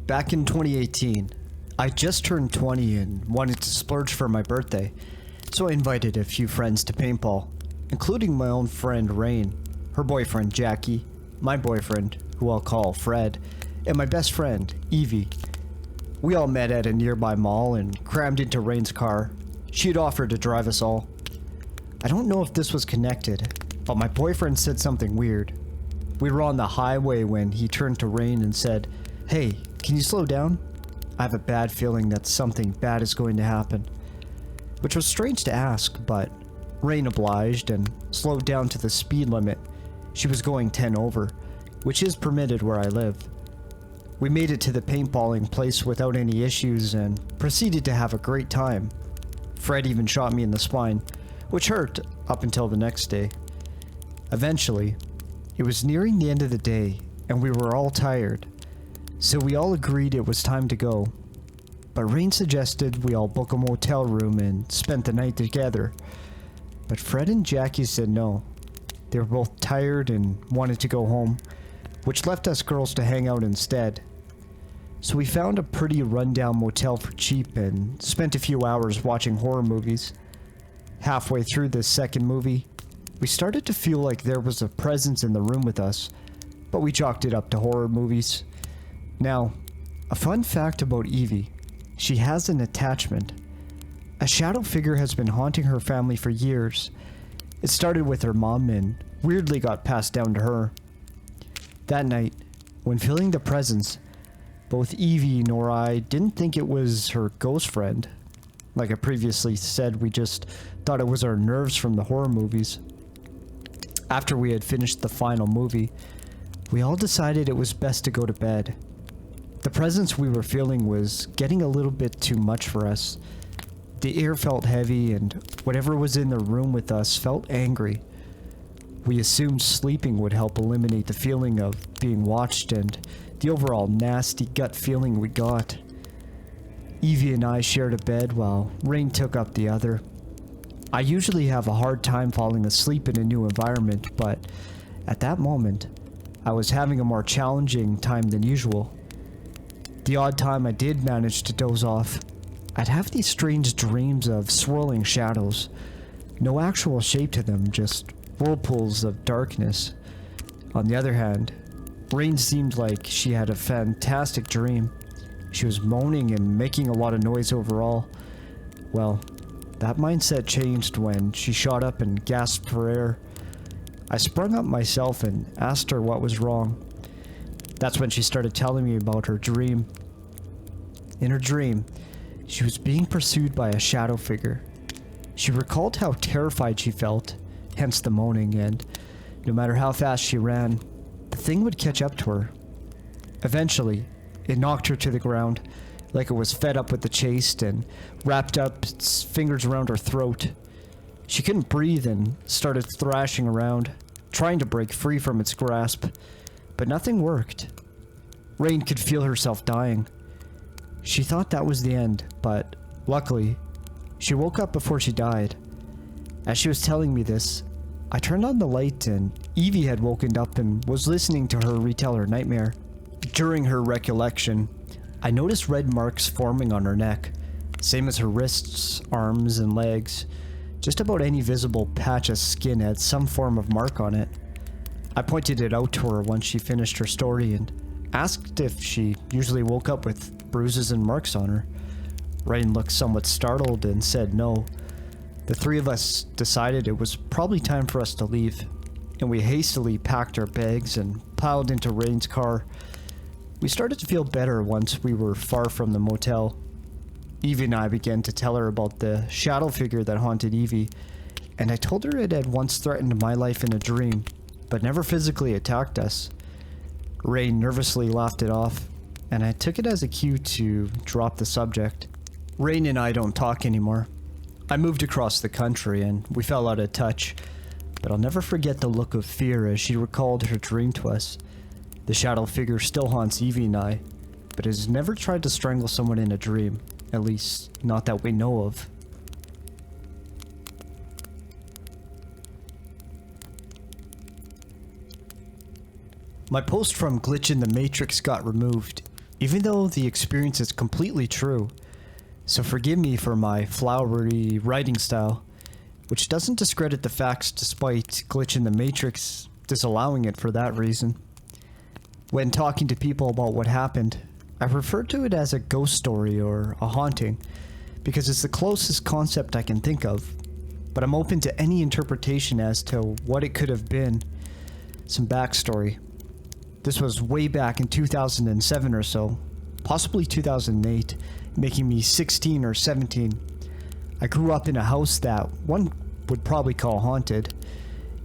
Back in 2018, I just turned 20 and wanted to splurge for my birthday, so I invited a few friends to paintball, including my own friend Rain, her boyfriend Jackie, my boyfriend, who I'll call Fred, and my best friend, Evie. We all met at a nearby mall and crammed into Rain's car. She had offered to drive us all. I don't know if this was connected, but my boyfriend said something weird. We were on the highway when he turned to Rain and said, "Hey, can you slow down? I have a bad feeling that something bad is going to happen." Which was strange to ask, but Rain obliged and slowed down to the speed limit. She was going 10 over, which is permitted where I live. We made it to the paintballing place without any issues and proceeded to have a great time. Fred even shot me in the spine, which hurt up until the next day. Eventually, it was nearing the end of the day and we were all tired, so we all agreed it was time to go. But Rain suggested we all book a motel room and spend the night together. But Fred and Jackie said no. They were both tired and wanted to go home, which left us girls to hang out instead. So we found a pretty rundown motel for cheap and spent a few hours watching horror movies. Halfway through the second movie, we started to feel like there was a presence in the room with us, but we chalked it up to horror movies. Now, a fun fact about Evie, she has an attachment. A shadow figure has been haunting her family for years. It started with her mom and weirdly got passed down to her. That night, when feeling the presence, both Evie nor I didn't think it was her ghost friend. Like I previously said, we just thought it was our nerves from the horror movies. After we had finished the final movie, we all decided it was best to go to bed. The presence we were feeling was getting a little bit too much for us. The air felt heavy and whatever was in the room with us felt angry. We assumed sleeping would help eliminate the feeling of being watched and the overall nasty gut feeling we got. Evie and I shared a bed while Rain took up the other. I usually have a hard time falling asleep in a new environment, but at that moment, I was having a more challenging time than usual. The odd time I did manage to doze off, I'd have these strange dreams of swirling shadows. No actual shape to them, just whirlpools of darkness. On the other hand, Rain seemed like she had a fantastic dream. She was moaning and making a lot of noise overall. Well, that mindset changed when she shot up and gasped for air. I sprung up myself and asked her what was wrong. That's when she started telling me about her dream. In her dream, she was being pursued by a shadow figure. She recalled how terrified she felt, hence the moaning, and no matter how fast she ran, the thing would catch up to her. Eventually, it knocked her to the ground, like it was fed up with the chase and wrapped up its fingers around her throat. She couldn't breathe and started thrashing around, trying to break free from its grasp, but nothing worked. Rain could feel herself dying. She thought that was the end, but luckily, she woke up before she died. As she was telling me this, I turned on the light and Evie had woken up and was listening to her retell her nightmare. During her recollection, I noticed red marks forming on her neck, same as her wrists, arms, and legs. Just about any visible patch of skin had some form of mark on it. I pointed it out to her once she finished her story and asked if she usually woke up with bruises and marks on her. Rain looked somewhat startled and said no. The three of us decided it was probably time for us to leave, and we hastily packed our bags and piled into Rain's car. We started to feel better once we were far from the motel. Evie and I began to tell her about the shadow figure that haunted Evie, and I told her it had once threatened my life in a dream, but never physically attacked us. Rain nervously laughed it off, and I took it as a cue to drop the subject. Rain and I don't talk anymore. I moved across the country and we fell out of touch, but I'll never forget the look of fear as she recalled her dream to us. The shadow figure still haunts Evie and I, but has never tried to strangle someone in a dream, at least not that we know of. My post from Glitch in the Matrix got removed. even though the experience is completely true. So forgive me for my flowery writing style, which doesn't discredit the facts despite glitch in the matrix disallowing it for that reason. When talking to people about what happened, I refer to it as a ghost story or a haunting, because it's the closest concept I can think of, but I'm open to any interpretation as to what it could have been. Some backstory. This was way back in 2007 or so, possibly 2008, making me 16 or 17. I grew up in a house that one would probably call haunted.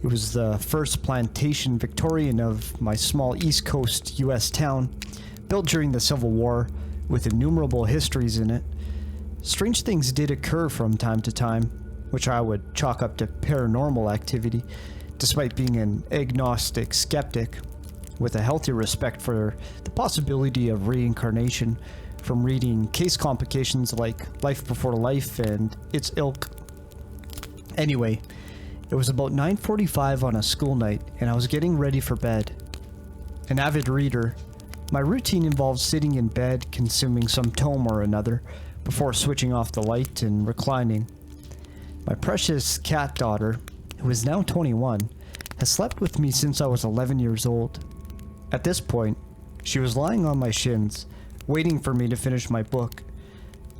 It was the first plantation Victorian of my small East Coast US town, built during the Civil War, with innumerable histories in it. Strange things did occur from time to time, which I would chalk up to paranormal activity, despite being an agnostic skeptic, with a healthy respect for the possibility of reincarnation from reading case complications like Life Before Life and its ilk. Anyway, it was about 9:45 on a school night, and I was getting ready for bed. An avid reader, my routine involved sitting in bed, consuming some tome or another, before switching off the light and reclining. My precious cat daughter, who is now 21, has slept with me since I was 11 years old. At this point, she was lying on my shins, waiting for me to finish my book.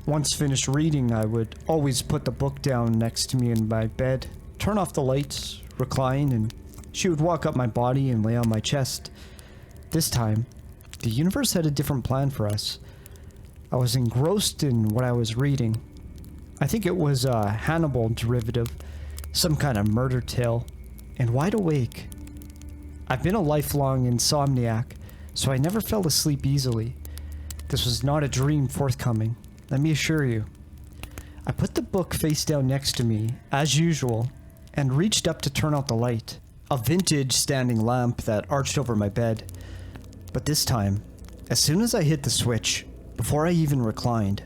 Once finished reading, I would always put the book down next to me in my bed, turn off the lights, recline, and she would walk up my body and lay on my chest. This time, the universe had a different plan for us. I was engrossed in what I was reading. I think it was a Hannibal derivative, some kind of murder tale, and wide awake. I've been a lifelong insomniac, so I never fell asleep easily. This was not a dream forthcoming, let me assure you. I put the book face down next to me, as usual, and reached up to turn out the light, a vintage standing lamp that arched over my bed. But this time, as soon as I hit the switch, before I even reclined,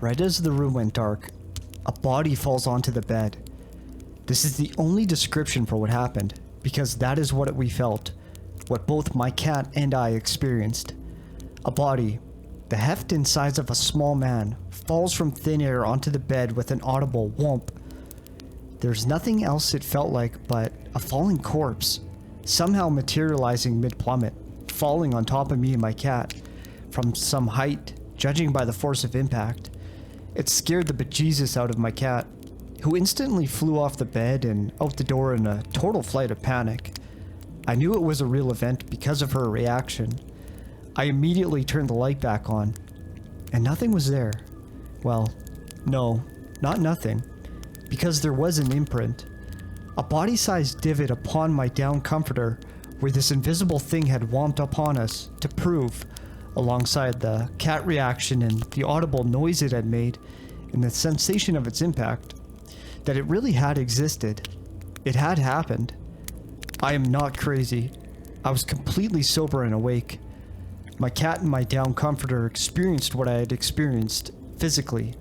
right as the room went dark, a body falls onto the bed. This is the only description for what happened, because that is what we felt, what both my cat and I experienced. A body, the heft and size of a small man, falls from thin air onto the bed with an audible whomp. There's nothing else it felt like but a falling corpse, somehow materializing mid-plummet, falling on top of me and my cat, from some height, judging by the force of impact. It scared the bejesus out of my cat, who instantly flew off the bed and out the door in a total flight of panic. I knew it was a real event because of her reaction. I immediately turned the light back on, and nothing was there. Well, no, not nothing, because there was an imprint. A body-sized divot upon my down comforter where this invisible thing had whomped upon us to prove, alongside the cat reaction and the audible noise it had made and the sensation of its impact, that it really had existed. It had happened. I am not crazy. I was completely sober and awake. My cat and my down comforter experienced what I had experienced physically.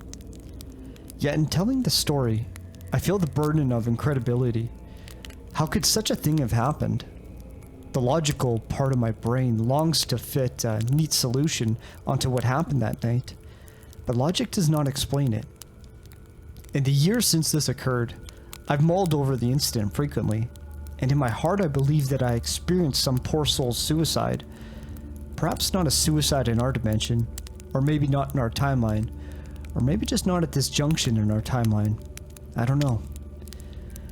Yet in telling the story, I feel the burden of incredibility. How could such a thing have happened? The logical part of my brain longs to fit a neat solution onto what happened that night, but logic does not explain it. In the years since this occurred, I've mulled over the incident frequently, and in my heart I believe that I experienced some poor soul's suicide. Perhaps not a suicide in our dimension, or maybe not in our timeline, or maybe just not at this junction in our timeline. I don't know.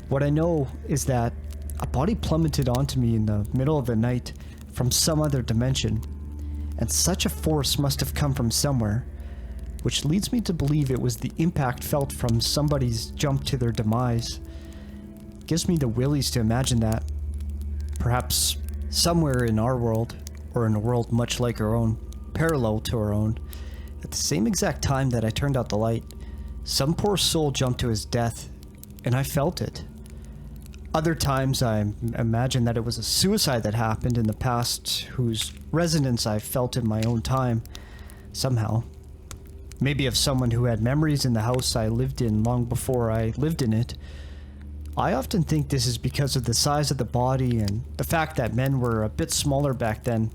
What I know is that a body plummeted onto me in the middle of the night from some other dimension, and such a force must have come from somewhere, which leads me to believe it was the impact felt from somebody's jump to their demise. Gives me the willies to imagine that, perhaps somewhere in our world, or in a world much like our own, parallel to our own, at the same exact time that I turned out the light, some poor soul jumped to his death, and I felt it. Other times I imagine that it was a suicide that happened in the past whose resonance I felt in my own time, somehow. Maybe of someone who had memories in the house I lived in long before I lived in it. I often think this is because of the size of the body and the fact that men were a bit smaller back then.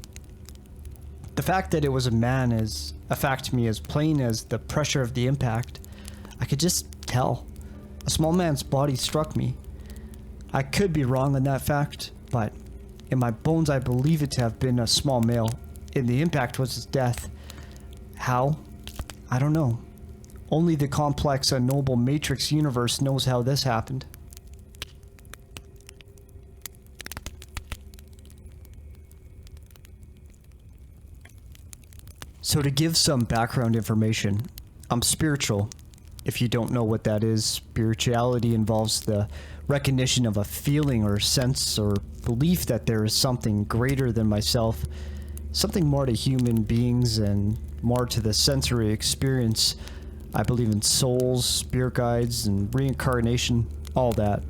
The fact that it was a man is a fact to me as plain as the pressure of the impact. I could just tell. A small man's body struck me. I could be wrong on that fact, but in my bones I believe it to have been a small male, and the impact was his death. How? I don't know. Only the complex, unknowable Matrix universe knows how this happened. So to give some background information, I'm spiritual. If you don't know what that is, spirituality involves the recognition of a feeling or sense or belief that there is something greater than myself, something more to human beings and more to the sensory experience. I believe in souls, spirit guides, and reincarnation, all that.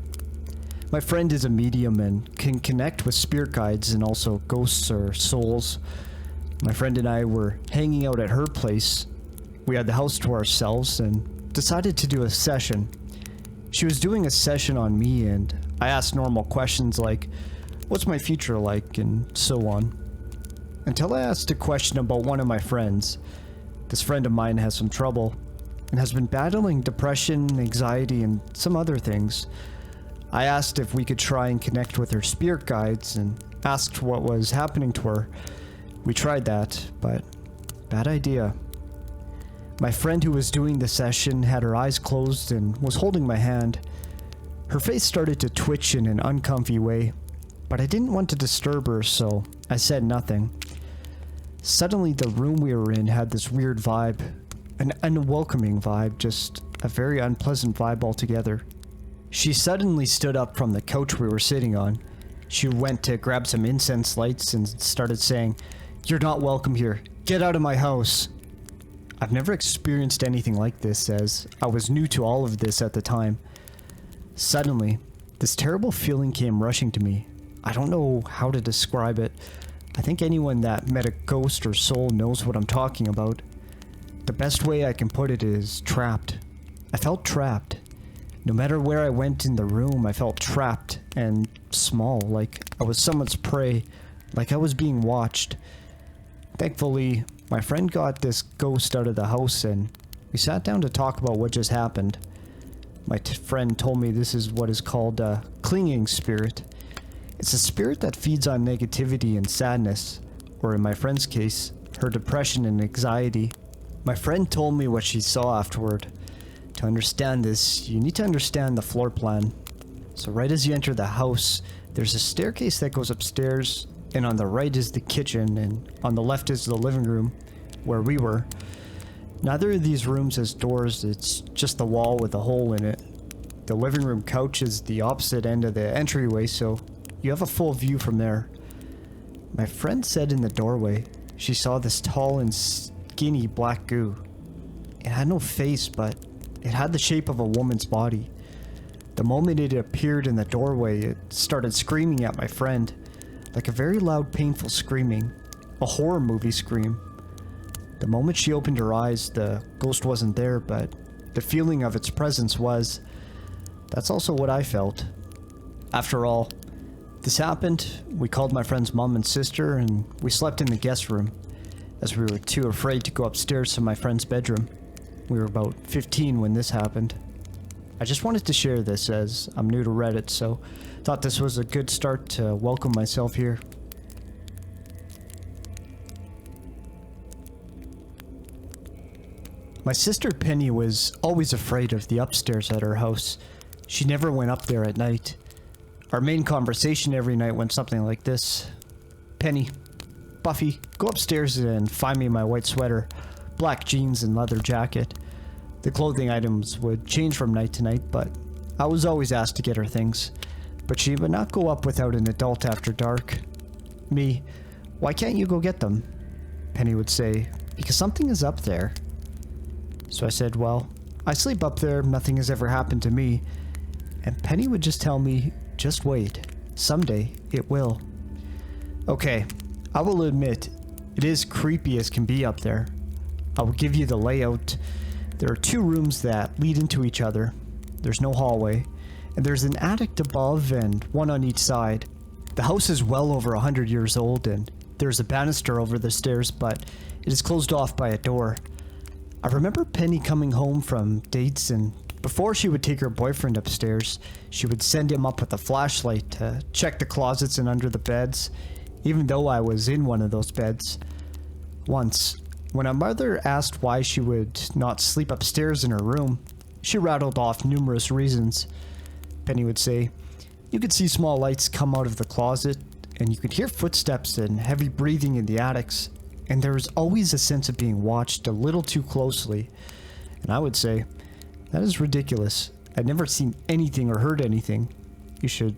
My friend is a medium and can connect with spirit guides and also ghosts or souls. My friend and I were hanging out at her place. We had the house to ourselves and decided to do a session. She was doing a session on me and I asked normal questions like, what's my future like, and so on. Until I asked a question about one of my friends. This friend of mine has some trouble and has been battling depression, anxiety, and some other things. I asked if we could try and connect with her spirit guides and asked what was happening to her. We tried that, but bad idea. My friend who was doing the session had her eyes closed and was holding my hand. Her face started to twitch in an uncomfy way, but I didn't want to disturb her, so I said nothing. Suddenly, the room we were in had this weird vibe, an unwelcoming vibe, just a very unpleasant vibe altogether. She suddenly stood up from the couch we were sitting on. She went to grab some incense lights and started saying, "You're not welcome here. Get out of my house." I've never experienced anything like this, as I was new to all of this at the time. Suddenly, this terrible feeling came rushing to me. I don't know how to describe it. I think anyone that met a ghost or soul knows what I'm talking about. The best way I can put it is trapped. I felt trapped. No matter where I went in the room, I felt trapped and small, like I was someone's prey, like I was being watched. Thankfully, my friend got this ghost out of the house and we sat down to talk about what just happened. My friend told me this is what is called a clinging spirit. It's a spirit that feeds on negativity and sadness, or in my friend's case, her depression and anxiety. My friend told me what she saw afterward. To understand this, you need to understand the floor plan. So right as you enter the house, there's a staircase that goes upstairs, and on the right is the kitchen, and on the left is the living room, where we were. Neither of these rooms has doors, it's just the wall with a hole in it. The living room couch is the opposite end of the entryway, so you have a full view from there. My friend said in the doorway, she saw this tall and skinny black goo. It had no face, but it had the shape of a woman's body. The moment it appeared in the doorway, it started screaming at my friend, like a very loud, painful screaming, a horror movie scream. The moment she opened her eyes, the ghost wasn't there, but the feeling of its presence was. That's also what I felt. After all, this happened, we called my friend's mom and sister, and we slept in the guest room, as we were too afraid to go upstairs to my friend's bedroom. We were about 15 when this happened. I just wanted to share this as I'm new to Reddit, so thought this was a good start to welcome myself here. My sister Penny was always afraid of the upstairs at her house. She never went up there at night. Our main conversation every night went something like this. "Penny, Buffy, go upstairs and find me my white sweater, black jeans and leather jacket." The clothing items would change from night to night, but I was always asked to get her things. But she would not go up without an adult after dark. Me, "Why can't you go get them?" Penny would say, "Because something is up there." So I said, "Well, I sleep up there, nothing has ever happened to me." And Penny would just tell me, "Just wait. Someday it will." Okay, I will admit, it is creepy as can be up there. I will give you the layout. There are 2 rooms that lead into each other. There's no hallway, and there's an attic above and one on each side. The house is well over 100 years old, and There's a banister over the stairs, but it is closed off by a door. I remember Penny coming home from dates, and before she would take her boyfriend upstairs, she would send him up with a flashlight to check the closets and under the beds, even though I was in one of those beds. Once, when our mother asked why she would not sleep upstairs in her room, she rattled off numerous reasons. Penny would say, "You could see small lights come out of the closet, and you could hear footsteps and heavy breathing in the attics, and there was always a sense of being watched a little too closely." And I would say, "That is ridiculous. I'd never seen anything or heard anything. You should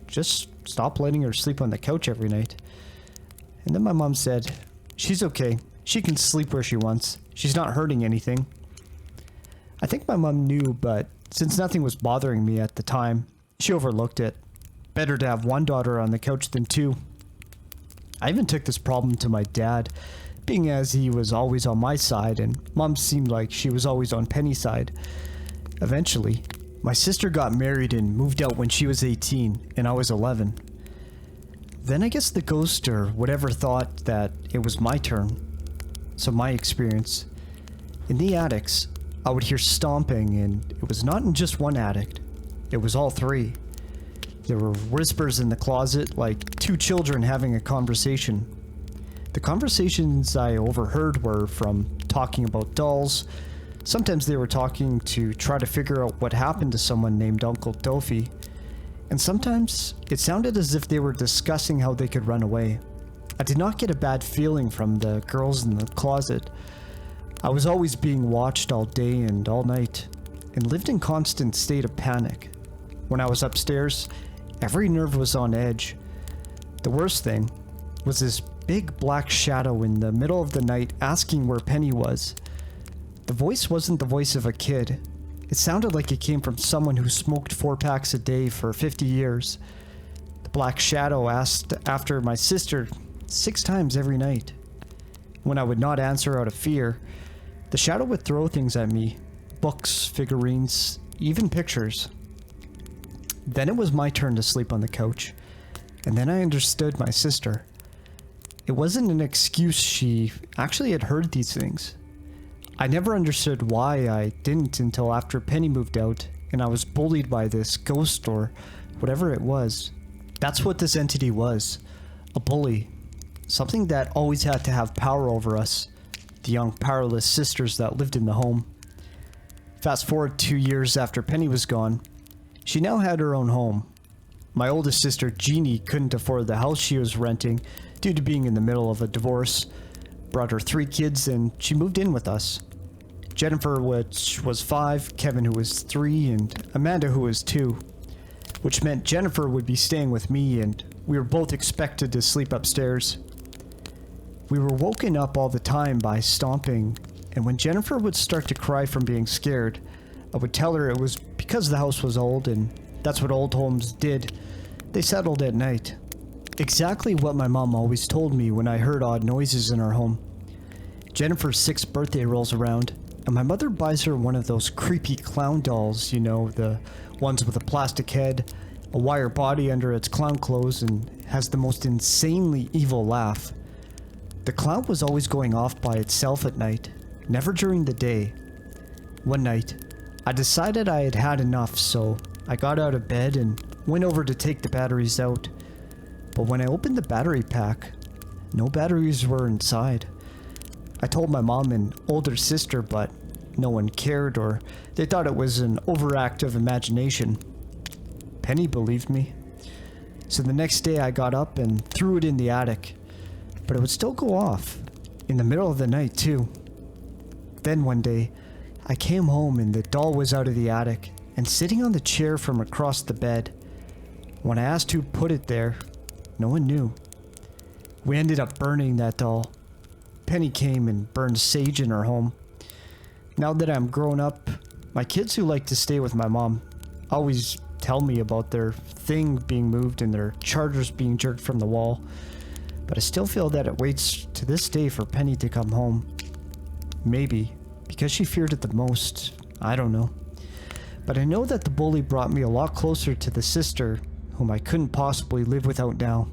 just stop letting her sleep on the couch every night." And then my mom said, "She's okay. She can sleep where she wants. She's not hurting anything." I think my mom knew, but since nothing was bothering me at the time, she overlooked it. Better to have one daughter on the couch than two. I even took this problem to my dad, being as he was always on my side and mom seemed like she was always on Penny's side. Eventually, my sister got married and moved out when she was 18 and I was 11. Then I guess the ghost or whatever thought that it was my turn. So my experience. In the attics, I would hear stomping, and it was not in just one attic. It was all three. There were whispers in the closet, like two children having a conversation. The conversations I overheard were from talking about dolls. Sometimes they were talking to try to figure out what happened to someone named Uncle Dofi. And sometimes it sounded as if they were discussing how they could run away. I did not get a bad feeling from the girls in the closet. I was always being watched all day and all night, and lived in constant state of panic. When I was upstairs, every nerve was on edge. The worst thing was this big black shadow in the middle of the night asking where Penny was. The voice wasn't the voice of a kid. It sounded like it came from someone who smoked 4 packs a day for 50 years. The black shadow asked after my sister 6 times every night. When I would not answer out of fear, the shadow would throw things at me. Books, figurines, even pictures. Then it was my turn to sleep on the couch, and then I understood my sister. It wasn't an excuse, she actually had heard these things. I never understood why I didn't until after Penny moved out, and I was bullied by this ghost or whatever it was. That's what this entity was. A bully. Something that always had to have power over us. The young powerless sisters that lived in the home. Fast forward 2 years after Penny was gone, she now had her own home. My oldest sister, Jeannie, couldn't afford the house she was renting due to being in the middle of a divorce, brought her 3 kids, and she moved in with us. Jennifer, which was 5, Kevin, who was 3, and Amanda, who was 2, which meant Jennifer would be staying with me, and we were both expected to sleep upstairs. We were woken up all the time by stomping, and when Jennifer would start to cry from being scared, I would tell her it was because the house was old, and that's what old homes did. They settled at night. Exactly what my mom always told me when I heard odd noises in our home. Jennifer's 6th birthday rolls around, and my mother buys her one of those creepy clown dolls, you know, the ones with a plastic head, a wire body under its clown clothes, and has the most insanely evil laugh. The clown was always going off by itself at night, never during the day. One night, I decided I had had enough, so I got out of bed and went over to take the batteries out. But when I opened the battery pack, no batteries were inside. I told my mom and older sister, but no one cared, or they thought it was an overactive imagination. Penny believed me. So the next day I got up and threw it in the attic. But it would still go off, in the middle of the night too. Then one day, I came home and the doll was out of the attic and sitting on the chair from across the bed. When I asked who put it there, no one knew. We ended up burning that doll. Penny came and burned sage in her home. Now that I'm grown up, my kids who like to stay with my mom always tell me about their thing being moved and their chargers being jerked from the wall. But I still feel that it waits to this day for Penny to come home. Maybe because she feared it the most. I don't know. But I know that the bully brought me a lot closer to the sister whom I couldn't possibly live without now.